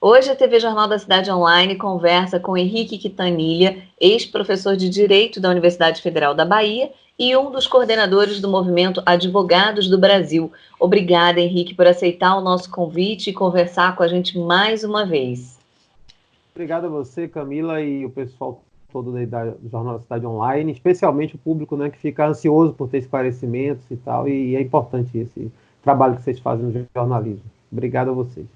Hoje a TV Jornal da Cidade Online conversa com Henrique Quintanilha, ex-professor de Direito da Universidade Federal da Bahia e um dos coordenadores do movimento Advogados do Brasil. Obrigada, Henrique, por aceitar o nosso convite e conversar com a gente mais uma vez. Obrigado a você, Camila, e o pessoal todo do Jornal da Cidade Online, especialmente o público, né, que fica ansioso por ter esclarecimentos e tal, e é importante esse trabalho que vocês fazem no jornalismo. Obrigado a vocês.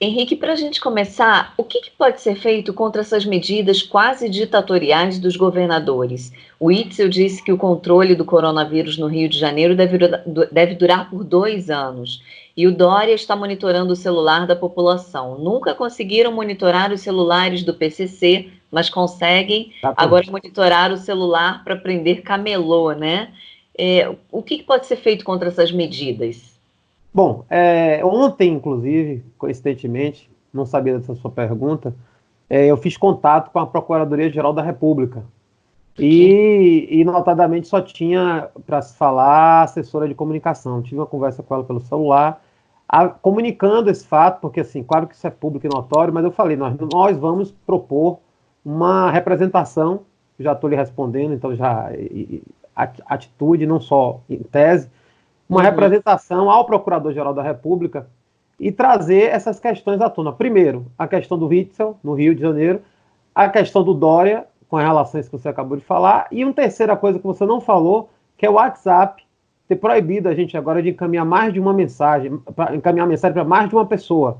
Henrique, para a gente começar, o que pode ser feito contra essas medidas quase ditatoriais dos governadores? O Itzel disse que o controle do coronavírus no Rio de Janeiro deve durar por 2 anos. E o Dória está monitorando o celular da população. Nunca conseguiram monitorar os celulares do PCC, mas conseguem agora monitorar o celular para prender camelô, né? O que pode ser feito contra essas medidas? Bom, ontem, inclusive, coincidentemente, não sabia dessa sua pergunta, eu fiz contato com a Procuradoria-Geral da República. E notadamente, só tinha para se falar a assessora de comunicação. Tive uma conversa com ela pelo celular, comunicando esse fato, porque, assim, claro que isso é público e notório, mas eu falei, nós vamos propor uma representação, já estou lhe respondendo, então já atitude, não só em tese, uma representação ao Procurador-Geral da República e trazer essas questões à tona. Primeiro, a questão do Itzel, no Rio de Janeiro, a questão do Dória, com as relações que você acabou de falar, e uma terceira coisa que você não falou, que é o WhatsApp ter proibido a gente agora de encaminhar mais de uma mensagem, encaminhar mensagem para mais de uma pessoa,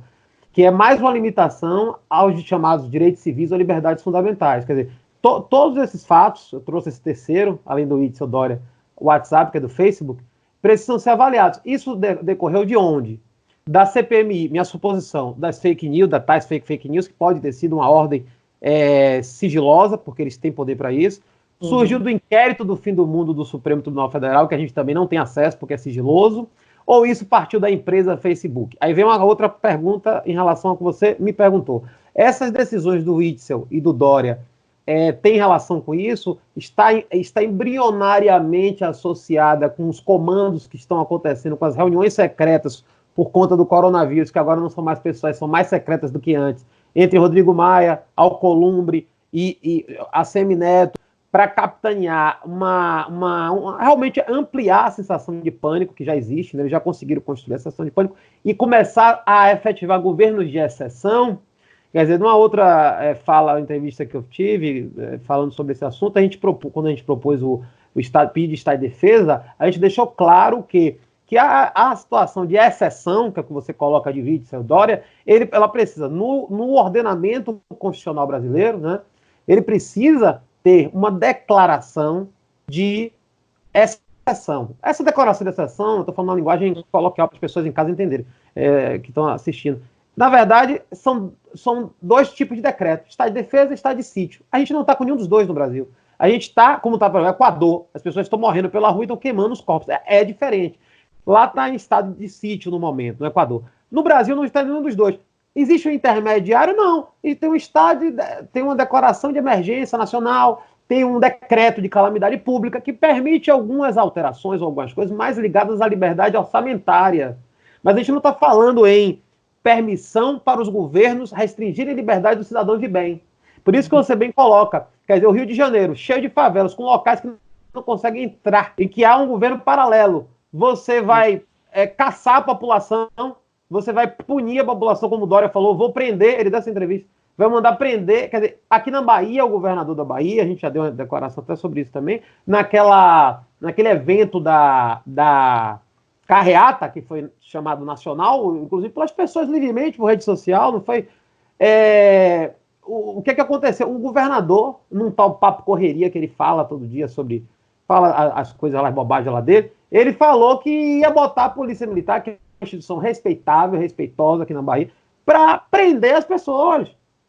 que é mais uma limitação aos chamados direitos civis ou liberdades fundamentais. Quer dizer, todos esses fatos, eu trouxe esse terceiro, além do Itzel, Dória, o WhatsApp, que é do Facebook, precisam ser avaliados. Isso decorreu de onde? Da CPMI, minha suposição, das fake news, da tais fake news, que pode ter sido uma ordem sigilosa, porque eles têm poder para isso. Surgiu do inquérito do fim do mundo do Supremo Tribunal Federal, que a gente também não tem acesso, porque é sigiloso, ou isso partiu da empresa Facebook? Aí vem uma outra pergunta em relação ao que você me perguntou. Essas decisões do Itzel e do Dória tem relação com isso? Está embrionariamente associada com os comandos que estão acontecendo, com as reuniões secretas por conta do coronavírus, que agora não são mais pessoais, são mais secretas do que antes, entre Rodrigo Maia, Alcolumbre e ACM Neto, para capitanear realmente ampliar a sensação de pânico que já existe, né? Eles já conseguiram construir a sensação de pânico e começar a efetivar governos de exceção. Quer dizer, numa outra entrevista que eu tive, falando sobre esse assunto, quando a gente propôs o pedido de Estado de Defesa, a gente deixou claro que a situação de exceção, que é o que você coloca de Witzel, Dória, ela precisa, no ordenamento constitucional brasileiro, né, ele precisa ter uma declaração de exceção. Essa declaração de exceção, eu estou falando uma linguagem coloquial para as pessoas em casa entenderem, que estão assistindo. Na verdade, são 2 tipos de decreto, estado de defesa e estado de sítio. A gente não está com nenhum dos dois no Brasil. A gente está, como está no Equador, as pessoas estão morrendo pela rua e estão queimando os corpos. É diferente. Lá está em estado de sítio no momento, no Equador. No Brasil não está nenhum dos dois. Existe um intermediário? Não. E tem um estado, tem uma declaração de emergência nacional, tem um decreto de calamidade pública que permite algumas alterações ou algumas coisas mais ligadas à liberdade orçamentária. Mas a gente não está falando em permissão para os governos restringirem a liberdade dos cidadãos de bem. Por isso que você bem coloca, quer dizer, o Rio de Janeiro, cheio de favelas, com locais que não conseguem entrar, em que há um governo paralelo. Você vai caçar a população, você vai punir a população, como o Dória falou, vou prender, ele dá essa entrevista, vai mandar prender, quer dizer, aqui na Bahia, o governador da Bahia, a gente já deu uma declaração até sobre isso também, naquele evento da carreata, que foi chamado nacional, inclusive pelas pessoas livremente, por rede social, não foi? O que aconteceu? O governador, num tal papo correria que ele fala todo dia fala as coisas lá, as bobagens lá dele, ele falou que ia botar a Polícia Militar, que é uma instituição respeitável, respeitosa aqui na Bahia, para prender as pessoas.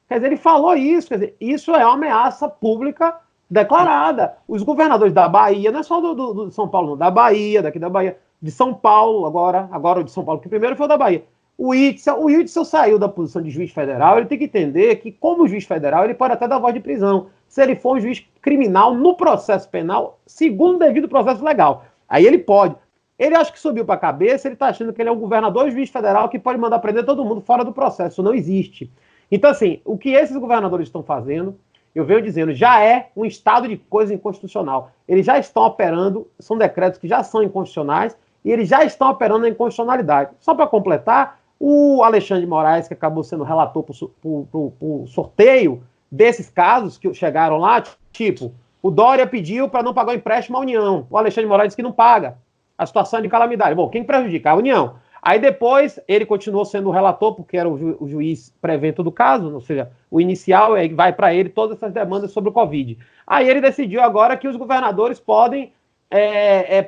Quer dizer, ele falou isso, quer dizer, isso é uma ameaça pública declarada. Os governadores da Bahia, não é só do São Paulo, não, da Bahia, daqui da Bahia, de São Paulo, agora o de São Paulo, que primeiro foi o da Bahia. O Itzel saiu da posição de juiz federal, ele tem que entender que, como juiz federal, ele pode até dar voz de prisão, se ele for um juiz criminal no processo penal, segundo o devido processo legal. Aí ele pode. Ele acha que subiu para a cabeça, ele está achando que ele é um governador juiz federal que pode mandar prender todo mundo fora do processo. Isso não existe. Então, assim, o que esses governadores estão fazendo, eu venho dizendo, já é um estado de coisa inconstitucional. Eles já estão operando, são decretos que já são inconstitucionais, e eles já estão operando a inconstitucionalidade. Só para completar, o Alexandre de Moraes, que acabou sendo relator por sorteio desses casos que chegaram lá, tipo, o Dória pediu para não pagar o empréstimo à União. O Alexandre de Moraes disse que não paga. A situação é de calamidade. Bom, quem prejudica? A União. Aí depois ele continuou sendo o relator, porque era o juiz prevento do caso, ou seja, o inicial vai para ele todas essas demandas sobre o Covid. Aí ele decidiu agora que os governadores podem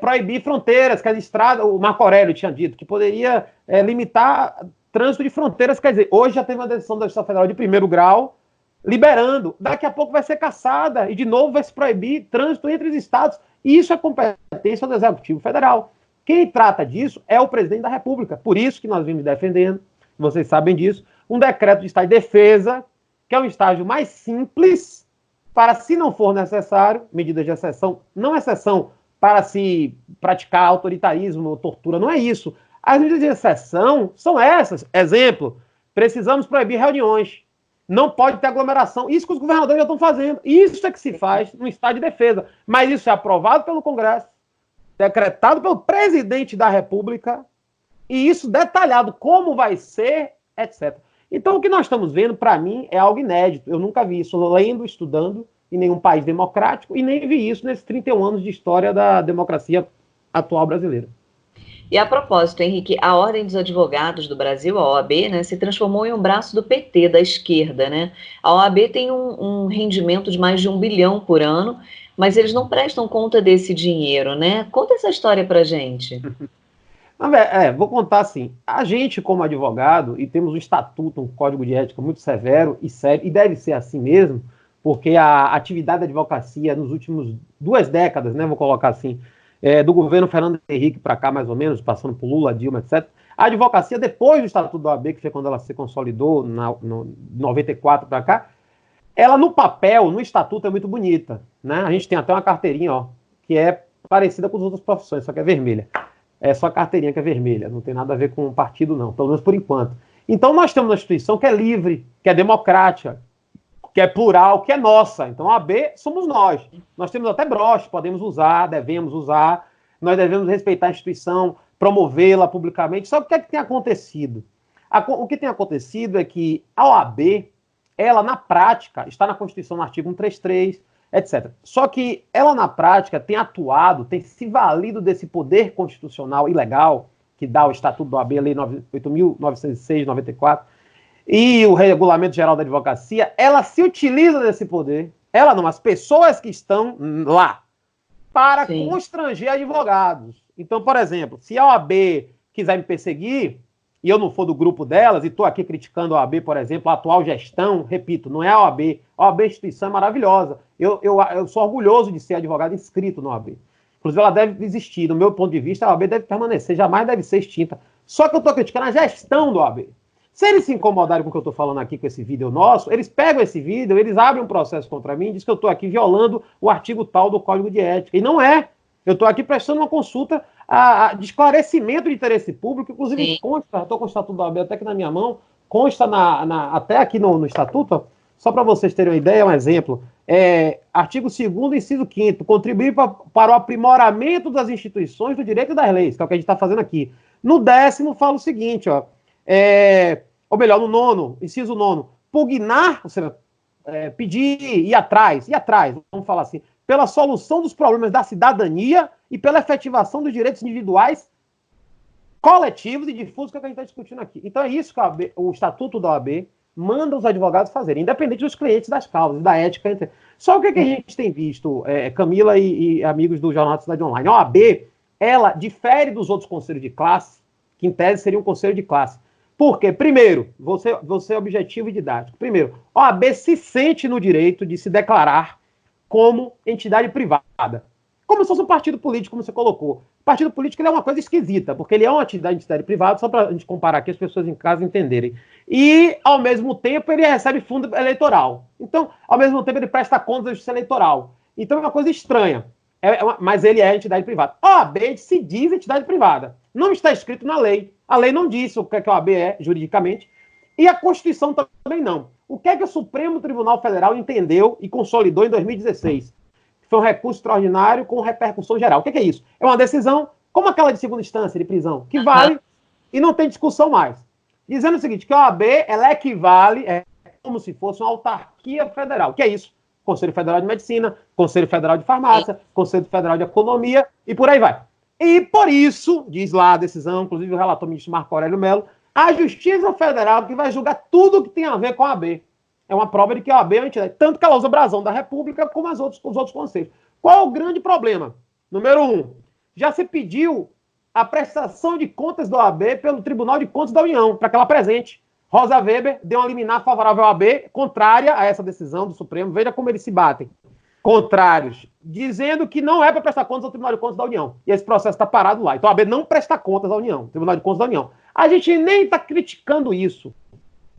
proibir fronteiras, que as estradas, o Marco Aurélio tinha dito, que poderia limitar trânsito de fronteiras, quer dizer, hoje já teve uma decisão da Justiça Federal de primeiro grau, liberando, daqui a pouco vai ser cassada, e de novo vai se proibir trânsito entre os estados, e isso é competência do Executivo Federal. Quem trata disso é o presidente da República, por isso que nós vimos defendendo, vocês sabem disso, um decreto de estado de defesa, que é um estágio mais simples, para, se não for necessário, medidas de exceção, não exceção para se praticar autoritarismo ou tortura, não é isso. As medidas de exceção são essas. Exemplo, precisamos proibir reuniões. Não pode ter aglomeração. Isso que os governadores já estão fazendo. Isso é que se faz no estado de defesa. Mas isso é aprovado pelo Congresso, decretado pelo presidente da República, e isso detalhado como vai ser, etc. Então, o que nós estamos vendo, para mim, é algo inédito. Eu nunca vi isso lendo, estudando, em nenhum país democrático, e nem vi isso nesses 31 anos de história da democracia atual brasileira. E a propósito, Henrique, a Ordem dos Advogados do Brasil, a OAB, né, se transformou em um braço do PT, da esquerda, né? A OAB tem um rendimento de mais de 1 bilhão por ano, mas eles não prestam conta desse dinheiro, né? Conta essa história pra gente. Vou contar assim, a gente como advogado, e temos um estatuto, um código de ética muito severo e sério, e deve ser assim mesmo, porque a atividade da advocacia nos últimos 2 décadas, né, vou colocar assim, do governo Fernando Henrique para cá, mais ou menos, passando por Lula, Dilma, etc. A advocacia, depois do Estatuto da OAB, que foi quando ela se consolidou, no 94 para cá, ela no papel, no Estatuto, é muito bonita, né? A gente tem até uma carteirinha, ó, que é parecida com as outras profissões, só que é vermelha. É só a carteirinha que é vermelha, não tem nada a ver com o partido, não, pelo menos por enquanto. Então, nós temos uma instituição que é livre, que é democrática, que é plural, que é nossa. Então, a OAB somos nós. Nós temos até broche, podemos usar, devemos usar, nós devemos respeitar a instituição, promovê-la publicamente. Só que o que é que tem acontecido? O que tem acontecido é que a OAB, ela, na prática, está na Constituição, no artigo 133, etc. Só que ela, na prática, tem atuado, tem se valido desse poder constitucional ilegal, que dá o Estatuto da OAB, a Lei 8.906, 94, e o Regulamento Geral da Advocacia, ela se utiliza desse poder, ela não, as pessoas que estão lá, para constranger advogados. Então, por exemplo, se a OAB quiser me perseguir, e eu não for do grupo delas, e estou aqui criticando a OAB, por exemplo, a atual gestão, repito, não é a OAB a instituição é maravilhosa, eu sou orgulhoso de ser advogado inscrito na OAB. Inclusive, ela deve existir, do meu ponto de vista, a OAB deve permanecer, jamais deve ser extinta. Só que eu estou criticando a gestão da OAB. Se eles se incomodarem com o que eu estou falando aqui, com esse vídeo nosso, eles pegam esse vídeo, eles abrem um processo contra mim e dizem que eu estou aqui violando o artigo tal do Código de Ética. E não é. Eu estou aqui prestando uma consulta de esclarecimento de interesse público, inclusive consta, estou com o Estatuto da OAB até aqui na minha mão, consta até aqui no Estatuto, só para vocês terem uma ideia, um exemplo, artigo 2º, inciso 5º, contribuir para o aprimoramento das instituições do direito e das leis, que é o que a gente está fazendo aqui. No 10º, fala o seguinte, ó, ou melhor, no 9º, inciso 9º, pugnar, ou seja, pedir, ir atrás, vamos falar assim, pela solução dos problemas da cidadania e pela efetivação dos direitos individuais, coletivos e difusos, que é o que a gente está discutindo aqui. Então é isso que o Estatuto da OAB manda os advogados fazerem, independente dos clientes das causas, da ética. Só o que a gente tem visto, Camila e amigos do Jornal da Cidade Online, a OAB, ela difere dos outros conselhos de classe, que em tese seria um conselho de classe. Por quê? Primeiro, você é objetivo e didático. Primeiro, a OAB se sente no direito de se declarar como entidade privada. Como se fosse um partido político, como você colocou. Partido político ele é uma coisa esquisita, porque ele é uma entidade privada, só para a gente comparar aqui, as pessoas em casa entenderem. E, ao mesmo tempo, ele recebe fundo eleitoral. Então, ao mesmo tempo, ele presta contas da justiça eleitoral. Então, é uma coisa estranha. mas ele é entidade privada. A OAB se diz entidade privada. Não está escrito na lei. A lei não diz o que a OAB é, juridicamente, e a Constituição também não. O que é que o Supremo Tribunal Federal entendeu e consolidou em 2016? Foi um recurso extraordinário com repercussão geral. O que é isso? É uma decisão, como aquela de segunda instância de prisão, que vale e não tem discussão mais. Dizendo o seguinte, que a OAB, ela equivale, é como se fosse uma autarquia federal. O que é isso? Conselho Federal de Medicina, Conselho Federal de Farmácia, Conselho Federal de Economia, e por aí vai. E por isso, diz lá a decisão, inclusive o relator ministro Marco Aurélio Mello, a Justiça Federal que vai julgar tudo que tem a ver com a OAB. É uma prova de que a OAB é uma entidade, tanto que ela usa o brasão da República como os outros conselhos. Qual é o grande problema? Número 1, já se pediu a prestação de contas da OAB pelo Tribunal de Contas da União, para que ela apresente. Rosa Weber deu uma liminar favorável à OAB, contrária a essa decisão do Supremo. Veja como eles se batem. Contrários, dizendo que não é para prestar contas ao Tribunal de Contas da União. E esse processo está parado lá. Então a OAB não presta contas à União, Tribunal de Contas da União. A gente nem está criticando isso,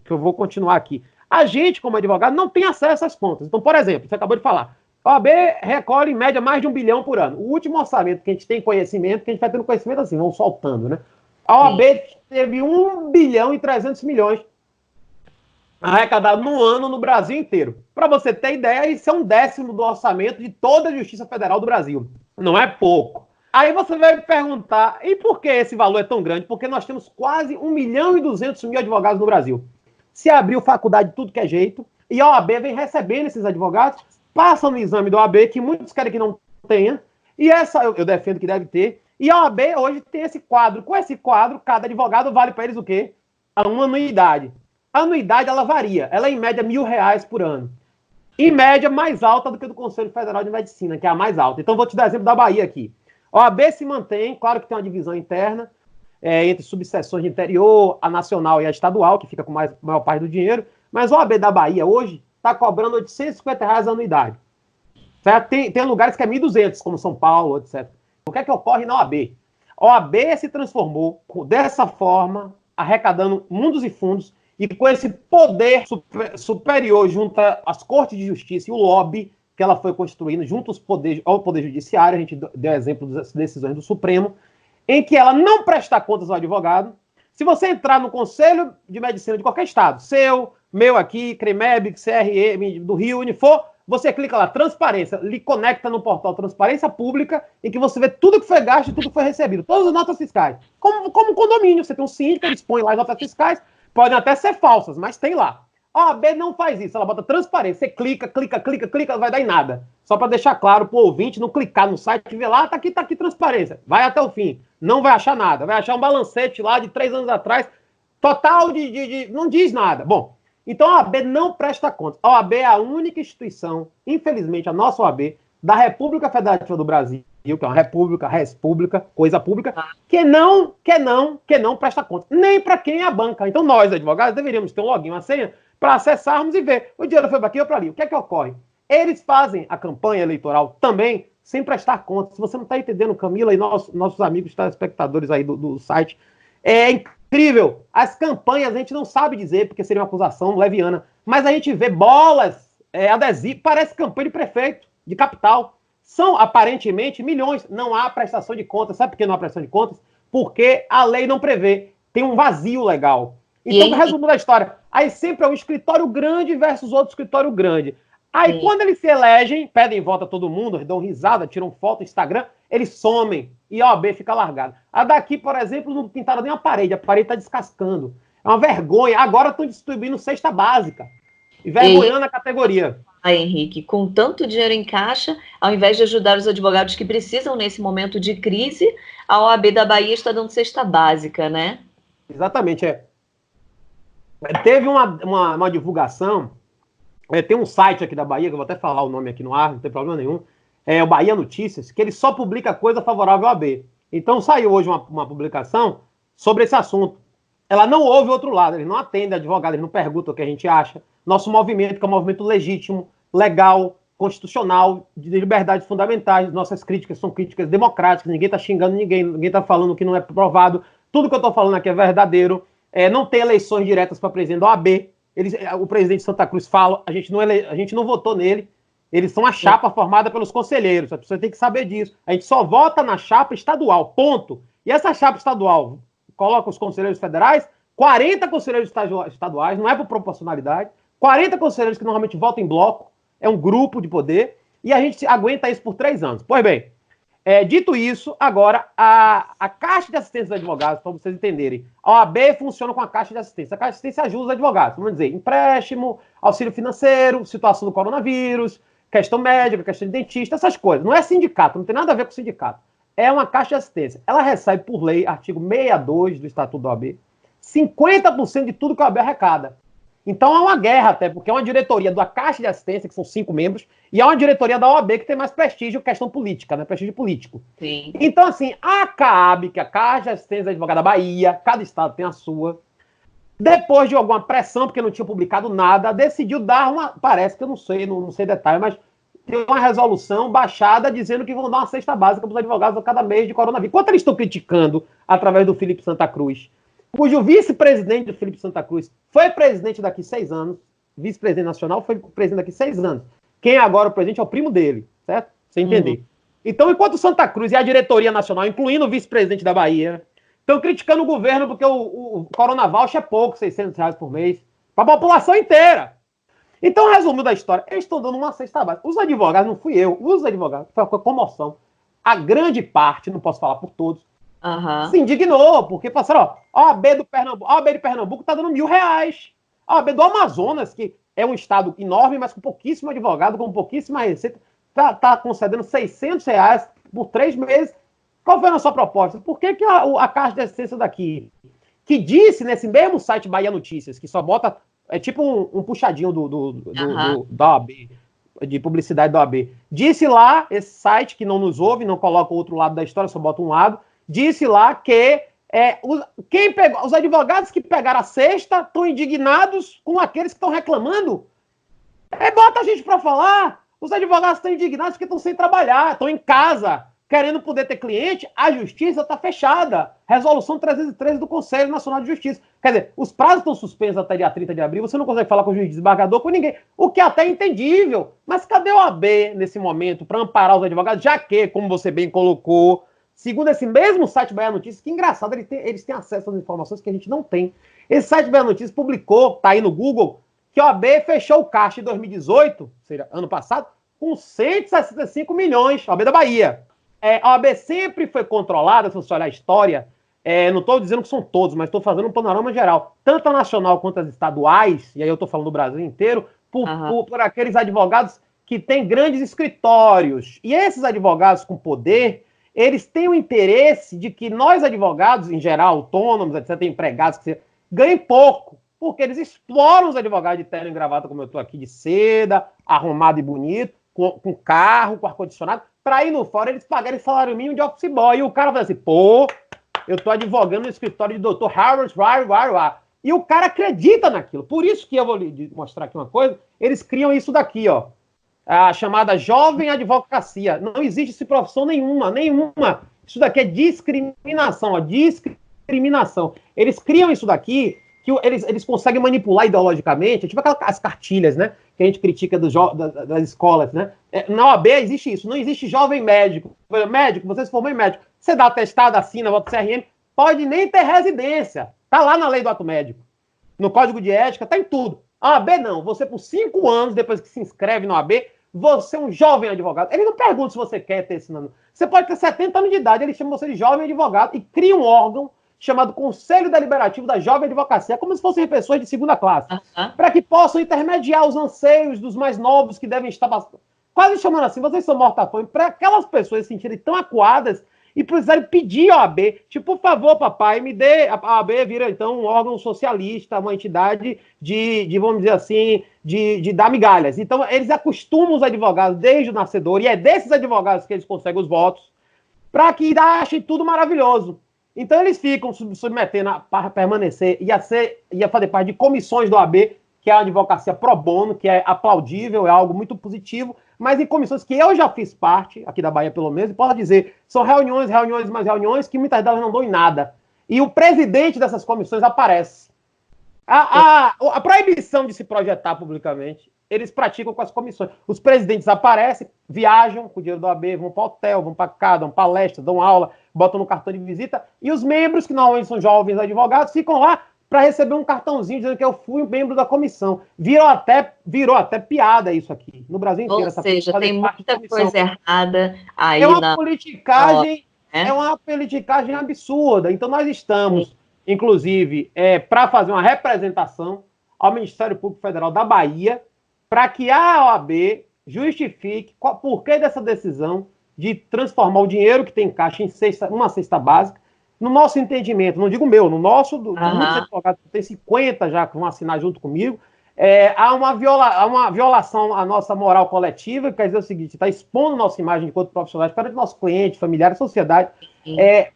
que eu vou continuar aqui. A gente, como advogado, não tem acesso a essas contas. Então, por exemplo, você acabou de falar, a OAB recolhe, em média, mais de 1 bilhão por ano. O último orçamento que a gente tem conhecimento, que a gente vai tendo conhecimento assim, vão soltando, né? A OAB teve 1 bilhão e 300 milhões arrecadado no ano no Brasil inteiro. Para você ter ideia, isso é 1/10 do orçamento de toda a Justiça Federal do Brasil. Não é pouco. Aí você vai me perguntar, e por que esse valor é tão grande? Porque nós temos quase 1 milhão e 200 mil advogados no Brasil. Se abriu faculdade de tudo que é jeito, e a OAB vem recebendo esses advogados, passam no exame da OAB, que muitos querem que não tenha, e essa eu defendo que deve ter, e a OAB hoje tem esse quadro. Com esse quadro, cada advogado vale para eles o quê? Uma anuidade. A anuidade, ela varia. Ela é, em média, R$1.000 por ano. Em média, mais alta do que a do Conselho Federal de Medicina, que é a mais alta. Então, vou te dar exemplo da Bahia aqui. A OAB se mantém, claro que tem uma divisão interna, entre subseções de interior, a nacional e a estadual, que fica com maior parte do dinheiro, mas a OAB da Bahia, hoje, está cobrando R$850 a anuidade. Certo? Tem lugares que é 1.200, como São Paulo, etc. O que é que ocorre na OAB? A OAB se transformou dessa forma, arrecadando mundos e fundos, e com esse poder superior junto às cortes de justiça e o lobby que ela foi construindo junto ao poder judiciário, a gente deu exemplo das decisões do Supremo, em que ela não presta contas ao advogado. Se você entrar no Conselho de Medicina de qualquer estado, seu, meu aqui, CREMEB, CRM do Rio, Unifor, você clica lá, transparência, lhe conecta no portal Transparência Pública, em que você vê tudo que foi gasto e tudo que foi recebido, todas as notas fiscais. Como um condomínio, você tem um síndico, eles põem lá as notas fiscais, podem até ser falsas, mas tem lá. A OAB não faz isso, ela bota transparência, você clica, não vai dar em nada. Só para deixar claro para o ouvinte não clicar no site e ver lá, tá aqui transparência. Vai até o fim, não vai achar nada, vai achar um balancete lá de 3 anos atrás, total não diz nada. Bom, então a OAB não presta conta. A OAB é a única instituição, infelizmente a nossa OAB, da República Federativa do Brasil, que é uma república, coisa pública, que não presta conta, nem para quem é a banca. Então nós, advogados, deveríamos ter um login, uma senha, para acessarmos e ver. O dinheiro foi para aqui ou para ali. O que é que ocorre? Eles fazem a campanha eleitoral também sem prestar conta. Se você não está entendendo, Camila e nossos amigos telespectadores aí do site, é incrível. As campanhas a gente não sabe dizer, porque seria uma acusação leviana, mas a gente vê bolas, adesivos, parece campanha de prefeito, de capital. São, aparentemente, milhões. Não há prestação de contas. Sabe por que não há prestação de contas? Porque a lei não prevê. Tem um vazio legal. Então, resumo da história. Aí sempre é um escritório grande versus outro escritório grande. Aí, quando eles se elegem, pedem voto a todo mundo, dão risada, tiram foto no Instagram, eles somem e a OAB fica largada. A daqui, por exemplo, não pintaram nem a parede está descascando. É uma vergonha. Agora estão distribuindo cesta básica. E vergonhando a categoria. Henrique, com tanto dinheiro em caixa, ao invés de ajudar os advogados que precisam nesse momento de crise, a OAB da Bahia está dando cesta básica, né? Exatamente, Teve uma divulgação, tem um site aqui da Bahia, que eu vou até falar o nome aqui no ar, não tem problema nenhum, é o Bahia Notícias, que ele só publica coisa favorável à OAB. Então saiu hoje uma publicação sobre esse assunto. Ela não ouve o outro lado, eles não atendem advogado, eles não perguntam o que a gente acha. Nosso movimento, que é um movimento legítimo, legal, constitucional, de liberdades fundamentais, nossas críticas são críticas democráticas, ninguém está xingando ninguém está falando que não é provado, tudo que eu estou falando aqui é verdadeiro. Não tem eleições diretas para presidente da OAB. O presidente de Santa Cruz fala, a gente não votou nele, Eles são a chapa formada pelos conselheiros. A pessoa tem que saber disso. A gente só vota na chapa estadual, ponto. E essa chapa estadual coloca os conselheiros federais, 40 conselheiros estaduais, não é por proporcionalidade, 40 conselheiros que normalmente votam em bloco, é um grupo de poder, e a gente aguenta isso por 3 anos. Pois bem, dito isso, agora, a Caixa de Assistência dos Advogados, para vocês entenderem, a OAB funciona com a Caixa de Assistência. A Caixa de Assistência ajuda os advogados, vamos dizer, empréstimo, auxílio financeiro, situação do coronavírus, questão médica, questão de dentista, essas coisas. Não é sindicato, não tem nada a ver com sindicato. É uma Caixa de Assistência. Ela recebe, por lei, artigo 62 do Estatuto da OAB, 50% de tudo que a OAB arrecada. Então é uma guerra até, porque é uma diretoria da Caixa de Assistência, que são 5 membros, e é uma diretoria da OAB que tem mais prestígio, questão política, né? Prestígio político. Sim. Então, assim, a CAAB, que é a Caixa de Assistência da Advogada da Bahia, cada estado tem a sua, depois de alguma pressão, porque não tinha publicado nada, decidiu dar uma, parece que eu não sei detalhe, mas tem uma resolução baixada dizendo que vão dar uma cesta básica para os advogados a cada mês de coronavírus. Enquanto eles estão criticando através do Felipe Santa Cruz, cujo vice-presidente do Felipe Santa Cruz foi presidente daqui 6 anos, vice-presidente nacional foi presidente daqui 6 anos. Quem é agora o presidente é o primo dele, certo? Você entender. Então, enquanto o Santa Cruz e a diretoria nacional, incluindo o vice-presidente da Bahia, estão criticando o governo porque o Corona Voucher é pouco, R$600 por mês, para a população inteira. Então, resumo da história, eles estão dando uma cesta básica. Os advogados, não fui eu, os advogados, foi uma comoção. A grande parte, não posso falar por todos, se indignou, porque passaram, a OAB de Pernambuco está dando R$1.000. A OAB do Amazonas, que é um estado enorme, mas com pouquíssimo advogado, com pouquíssima receita, está concedendo R$600 por 3 meses. Qual foi a nossa proposta? Por que a Caixa de Assistência daqui, que disse nesse mesmo site Bahia Notícias, que só bota, é tipo um puxadinho da OAB, de publicidade da OAB, disse lá, esse site que não nos ouve, não coloca o outro lado da história, só bota um lado, disse lá que os advogados que pegaram a cesta estão indignados com aqueles que estão reclamando. Bota a gente para falar. Os advogados estão indignados porque estão sem trabalhar, estão em casa, querendo poder ter cliente. A justiça está fechada. Resolução 313 do Conselho Nacional de Justiça. Quer dizer, os prazos estão suspensos até dia 30 de abril, você não consegue falar com o juiz desembargador, com ninguém, o que até é entendível. Mas cadê o AB nesse momento para amparar os advogados, já que, como você bem colocou, segundo esse mesmo site Bahia Notícias, que engraçado, eles têm acesso às informações que a gente não tem. Esse site Bahia Notícias publicou, tá aí no Google, que a OAB fechou o caixa em 2018, ou seja, ano passado, com 165 milhões, a OAB da Bahia. A OAB sempre foi controlada, se você olhar a história, não estou dizendo que são todos, mas estou fazendo um panorama geral, tanto a nacional quanto as estaduais, e aí eu estou falando do Brasil inteiro, por aqueles advogados que têm grandes escritórios. E esses advogados com poder, eles têm o interesse de que nós, advogados, em geral, autônomos, etc., empregados, que ganhem pouco, porque eles exploram os advogados de terno e gravata, como eu estou aqui, de seda, arrumado e bonito, com carro, com ar-condicionado, para ir no fora eles pagarem salário mínimo de office boy. E o cara fala assim, eu estou advogando no escritório de doutor Harvard, e o cara acredita naquilo. Por isso que eu vou lhe mostrar aqui uma coisa, eles criam isso daqui, ó. A chamada jovem advocacia. Não existe profissão nenhuma. Isso daqui é discriminação, ó, discriminação. Eles criam isso daqui, que eles conseguem manipular ideologicamente, tipo aquelas cartilhas, né, que a gente critica das escolas, né. Na OAB existe isso, não existe jovem médico. Médico, você se formou em médico, você dá atestado, assina, vota CRM, pode nem ter residência. Tá lá na lei do ato médico, no código de ética, tá em tudo. A OAB não, você por 5 anos, depois que se inscreve na OAB, você é um jovem advogado. Ele não pergunta se você quer ter esse nome. Você pode ter 70 anos de idade, ele chama você de jovem advogado e cria um órgão chamado Conselho Deliberativo da Jovem Advocacia, como se fossem pessoas de segunda classe, para que possam intermediar os anseios dos mais novos que devem estar quase chamando assim, vocês são morta-fome, para aquelas pessoas se sentirem tão acuadas e precisarem pedir a OAB, tipo, por favor, papai, me dê, a OAB vira, então, um órgão socialista, uma entidade de vamos dizer assim, de dar migalhas. Então, eles acostumam os advogados desde o nascedor, e é desses advogados que eles conseguem os votos, para que achem tudo maravilhoso. Então, eles ficam submetendo para permanecer e a fazer parte de comissões do OAB, que é a advocacia pro bono, que é aplaudível, é algo muito positivo, mas em comissões que eu já fiz parte, aqui da Bahia pelo menos, e posso dizer, são reuniões, mais reuniões, que muitas delas não dão em nada. E o presidente dessas comissões aparece. A proibição de se projetar publicamente eles praticam com as comissões. Os presidentes aparecem, viajam com o dinheiro do OAB, vão para hotel, vão para casa, dão palestra, dão aula, botam no cartão de visita, e os membros, que normalmente são jovens advogados, ficam lá para receber um cartãozinho dizendo que eu fui um membro da comissão. Virou até piada isso aqui. No Brasil inteiro. Ou seja, tem muita coisa errada aí é uma politicagem, é uma politicagem absurda. Então nós estamos, inclusive, para fazer uma representação ao Ministério Público Federal da Bahia, para que a OAB justifique o porquê dessa decisão de transformar o dinheiro que tem em caixa em uma cesta básica. No nosso entendimento, não digo meu, no nosso, muitos advogados, tem 50 já que vão assinar junto comigo, há uma violação à nossa moral coletiva, que quer dizer o seguinte: está expondo nossa imagem enquanto profissionais perante nossos clientes, familiares, sociedade,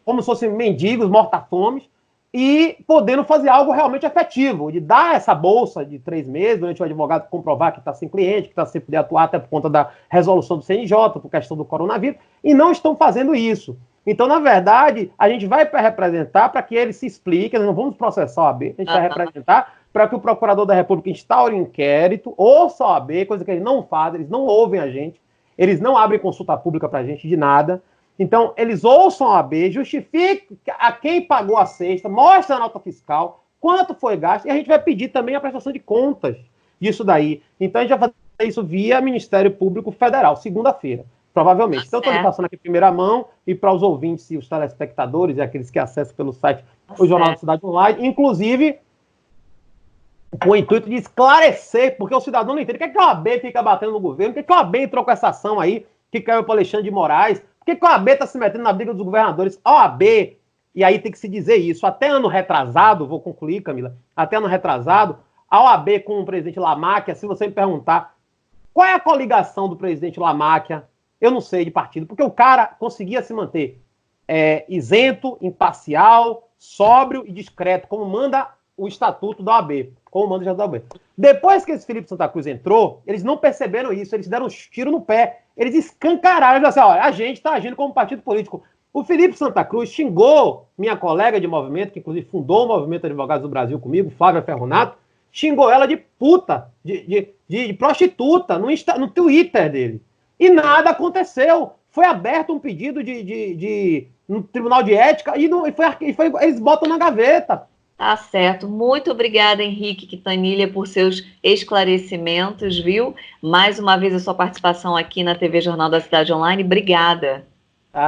como se fossem mendigos, morta-fomes, e podendo fazer algo realmente efetivo, de dar essa bolsa de 3 meses, durante o advogado comprovar que está sem cliente, que está sem poder atuar até por conta da resolução do CNJ, por questão do coronavírus, e não estão fazendo isso. Então, na verdade, a gente vai representar para que eles se expliquem, nós não vamos processar a OAB, a gente vai representar para que o Procurador da República instaure um inquérito, ouça a OAB, coisa que eles não fazem, eles não ouvem a gente, eles não abrem consulta pública para a gente de nada. Então, eles ouçam a OAB, justifiquem a quem pagou a cesta, mostra a nota fiscal, quanto foi gasto, e a gente vai pedir também a prestação de contas disso daí. Então, a gente vai fazer isso via Ministério Público Federal, segunda-feira. Provavelmente. Então, estou lhe passando aqui em primeira mão, e para os ouvintes e os telespectadores e aqueles que acessam pelo site o Jornal da Cidade Online, inclusive com o intuito de esclarecer, porque o cidadão não entende. Por que a OAB fica batendo no governo? Por que a OAB entrou com essa ação aí, que caiu para o Alexandre de Moraes? Por que a OAB está se metendo na briga dos governadores? A OAB, e aí tem que se dizer isso, até ano retrasado, vou concluir, Camila, até ano retrasado, a OAB com o presidente Lamáquia, se você me perguntar qual é a coligação do presidente Lamáquia, eu não sei de partido, porque o cara conseguia se manter isento, imparcial, sóbrio e discreto, como manda o estatuto da OAB, como manda o estatuto da OAB. Depois que esse Felipe Santa Cruz entrou, eles não perceberam isso, eles deram um tiro no pé, eles escancararam, eles disseram assim: olha, a gente está agindo como partido político. O Felipe Santa Cruz xingou minha colega de movimento, que inclusive fundou o Movimento de Advogados do Brasil comigo, Flávia Ferronato, xingou ela de puta, de prostituta no Twitter dele. E nada aconteceu. Foi aberto um pedido no Tribunal de Ética e eles botam na gaveta. Tá certo. Muito obrigada, Henrique Quintanilha, por seus esclarecimentos, viu? Mais uma vez a sua participação aqui na TV Jornal da Cidade Online. Obrigada.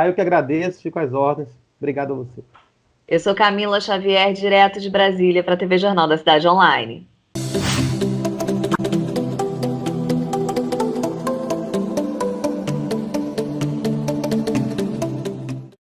Eu que agradeço, fico às ordens. Obrigado a você. Eu sou Camila Xavier, direto de Brasília, para a TV Jornal da Cidade Online.